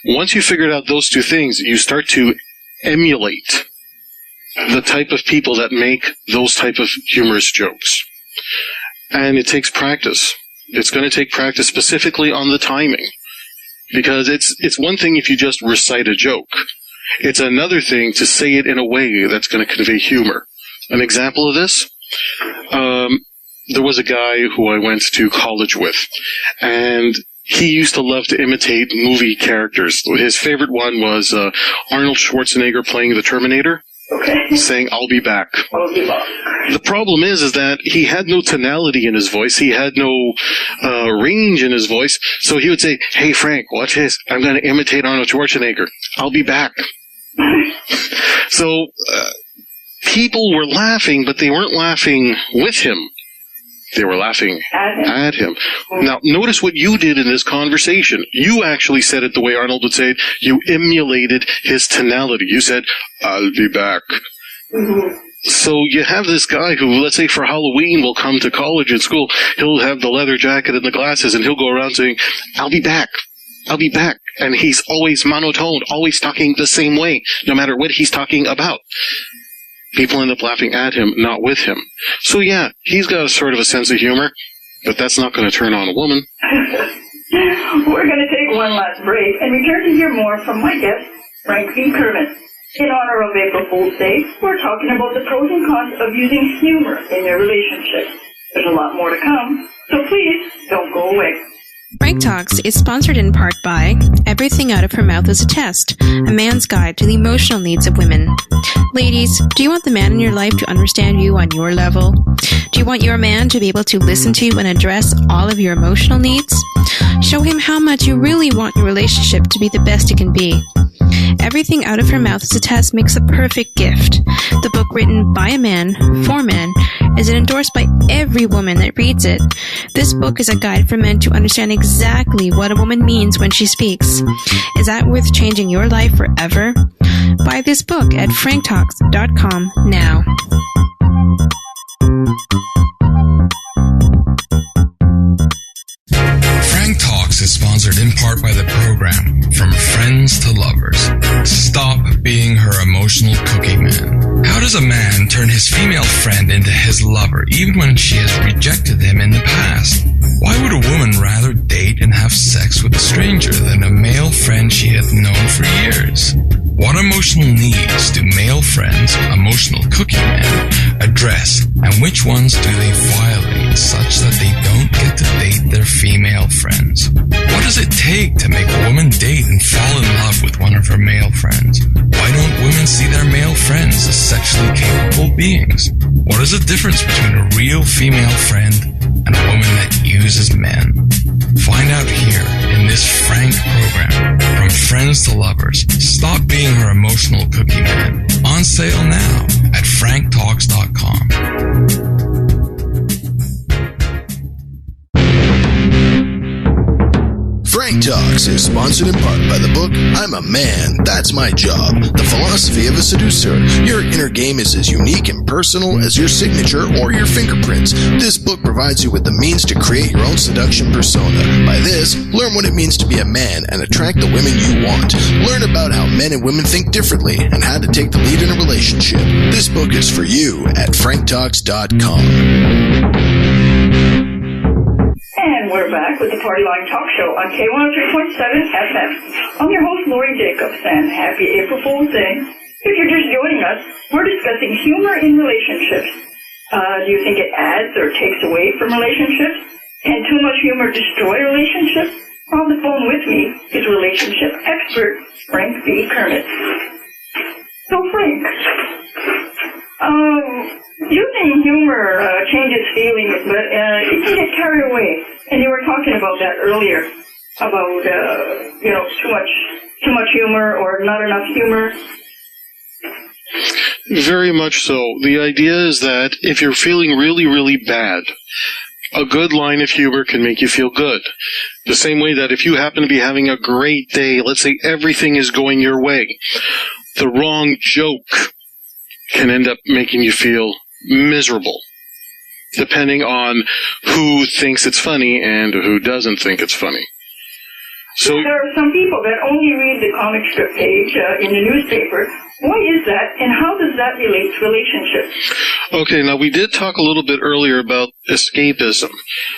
Once you figured out those two things, you start to emulate the type of people that make those type of humorous jokes. And it takes practice. It's going to take practice specifically on the timing. Because it's one thing if you just recite a joke. It's another thing to say it in a way that's going to convey humor. An example of this, there was a guy who I went to college with, and he used to love to imitate movie characters. His favorite one was Arnold Schwarzenegger playing the Terminator, saying, "I'll be back." I'll be back. The problem is that he had no tonality in his voice. He had no range in his voice. So he would say, "Hey, Frank, watch this. I'm going to imitate Arnold Schwarzenegger. I'll be back." So people were laughing, but they weren't laughing with him. They were laughing at him. Now, notice what you did in this conversation. You actually said it the way Arnold would say it. You emulated his tonality. You said, "I'll be back." Mm-hmm. So you have this guy who, let's say for Halloween, will come to college and school. He'll have the leather jacket and the glasses, and he'll go around saying, "I'll be back. I'll be back." And he's always monotone, always talking the same way, no matter what he's talking about. People end up laughing at him, not with him. So yeah, he's got a sort of a sense of humor, but that's not going to turn on a woman. We're going to take one last break and return to hear more from my guest, Frank V. Kermit. In honor of April Fool's Day, we're talking about the pros and cons of using humor in your relationship. There's a lot more to come, so please don't go away. Frank Talks is sponsored in part by Everything Out of Her Mouth is a Test, a man's guide to the emotional needs of women. Ladies, do you want the man in your life to understand you on your level? Do you want your man to be able to listen to you and address all of your emotional needs? Show him how much you really want your relationship to be the best it can be. Everything Out of Her Mouth is a Test makes a perfect gift. The book, written by a man, for men, is endorsed by every woman that reads it. This book is a guide for men to understand exactly what a woman means when she speaks. Is that worth changing your life forever? Buy this book at franktalks.com now. Frank Talks is sponsored in part by the program From Friends to Lovers. Stop being her emotional cookie man. How does a man turn his female friend into his lover even when she has rejected him in the past? Why would a woman rather date and have sex with a stranger than a male friend she had known for years? What emotional needs do male friends, emotional cookie men, address, and which ones do they violate such that they don't get to date their female friends? What does it take to make a woman date and fall in love with one of her male friends? Why don't women see their male friends as sexually capable beings? What is the difference between a real female friend and a woman that uses men? Find out here in this Frank program, From Friends to Lovers. Stop being her emotional cookie man. On sale now at franktalks.com. Frank Talks is sponsored in part by the book, I'm a Man, That's My Job, The Philosophy of a Seducer. Your inner game is as unique and personal as your signature or your fingerprints. This book provides you with the means to create your own seduction persona. By this, learn what it means to be a man and attract the women you want. Learn about how men and women think differently and how to take the lead in a relationship. This book is for you at franktalks.com. And we're back with the Partyline Talk Show on K103.7 FM. I'm your host, Lori Jacobs, and happy April Fool's Day. If you're just joining us, we're discussing humor in relationships. Do you think it adds or takes away from relationships? Can too much humor destroy relationships? On the phone with me is relationship expert Frank V. Kermit. So, Frank, using humor changes feelings, but it can get carried away. And you were talking about that earlier, about too much humor or not enough humor. Very much so. The idea is that if you're feeling really, really bad, a good line of humor can make you feel good. The same way that if you happen to be having a great day, let's say everything is going your way, the wrong joke can end up making you feel miserable, depending on who thinks it's funny and who doesn't think it's funny. So there are some people that only read the comic strip page in the newspaper. Why is that, and how does that relate to relationships? Okay, now we did talk a little bit earlier about escapism.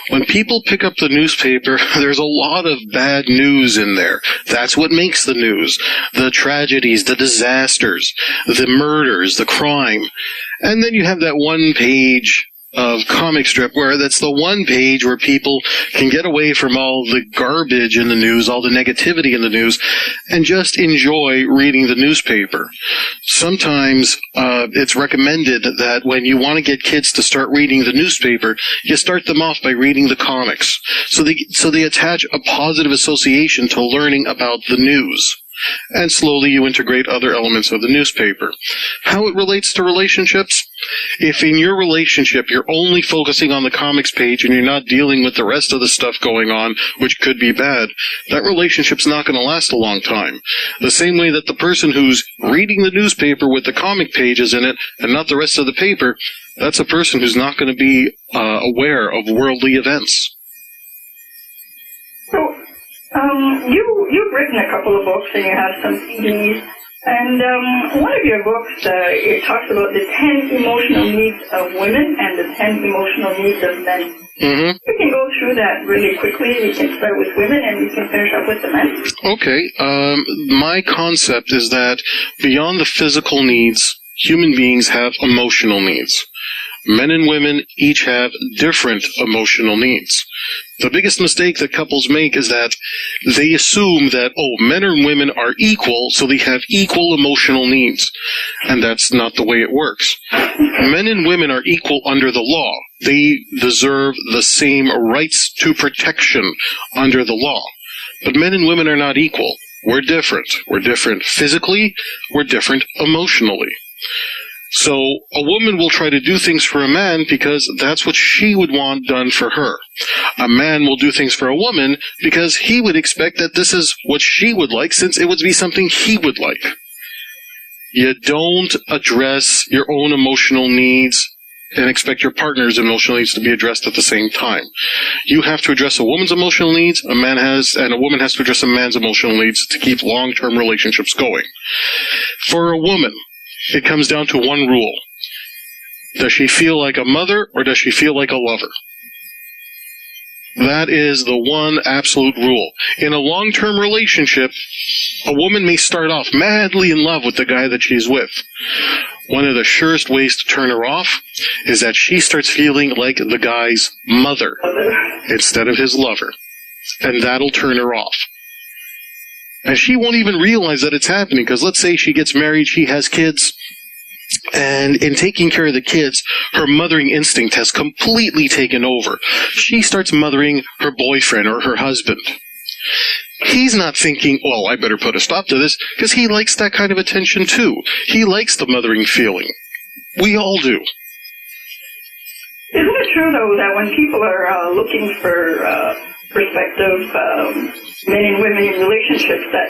When people pick up the newspaper, there's a lot of bad news in there. That's what makes the news. The tragedies, the disasters, the murders, the crime. And then you have that one page of comic strip where that's the one page where people can get away from all the garbage in the news, all the negativity in the news, and just enjoy reading the newspaper. Sometimes it's recommended that when you want to get kids to start reading the newspaper, you start them off by reading the comics. So they attach a positive association to learning about the news. And slowly you integrate other elements of the newspaper. How it relates to relationships? If in your relationship you're only focusing on the comics page and you're not dealing with the rest of the stuff going on, which could be bad, that relationship's not going to last a long time. The same way that the person who's reading the newspaper with the comic pages in it and not the rest of the paper, that's a person who's not going to be aware of worldly events. So, you've written a couple of books and you have some CDs, and one of your books, it talks about the 10 emotional needs of women and the 10 emotional needs of men. Mm-hmm. We can go through that really quickly. We can start with women and we can finish up with the men. Okay. My concept is that beyond the physical needs, human beings have emotional needs. Men and women each have different emotional needs. The biggest mistake that couples make is that they assume that, men and women are equal, so they have equal emotional needs. And that's not the way it works. Men and women are equal under the law. They deserve the same rights to protection under the law. But men and women are not equal. We're different. We're different physically. We're different emotionally. So a woman will try to do things for a man because that's what she would want done for her. A man will do things for a woman because he would expect that this is what she would like, since it would be something he would like. You don't address your own emotional needs and expect your partner's emotional needs to be addressed at the same time. You have to address a woman's emotional needs, and a woman has to address a man's emotional needs to keep long-term relationships going. For a woman, it comes down to one rule. Does she feel like a mother or does she feel like a lover? That is the one absolute rule. In a long-term relationship, a woman may start off madly in love with the guy that she's with. One of the surest ways to turn her off is that she starts feeling like the guy's mother instead of his lover. And that'll turn her off. And she won't even realize that it's happening, because let's say she gets married, she has kids, and in taking care of the kids, her mothering instinct has completely taken over. She starts mothering her boyfriend or her husband. He's not thinking, I better put a stop to this, because he likes that kind of attention too. He likes the mothering feeling. We all do. Isn't it true, though, that when people are looking for prospective men and women in relationships, that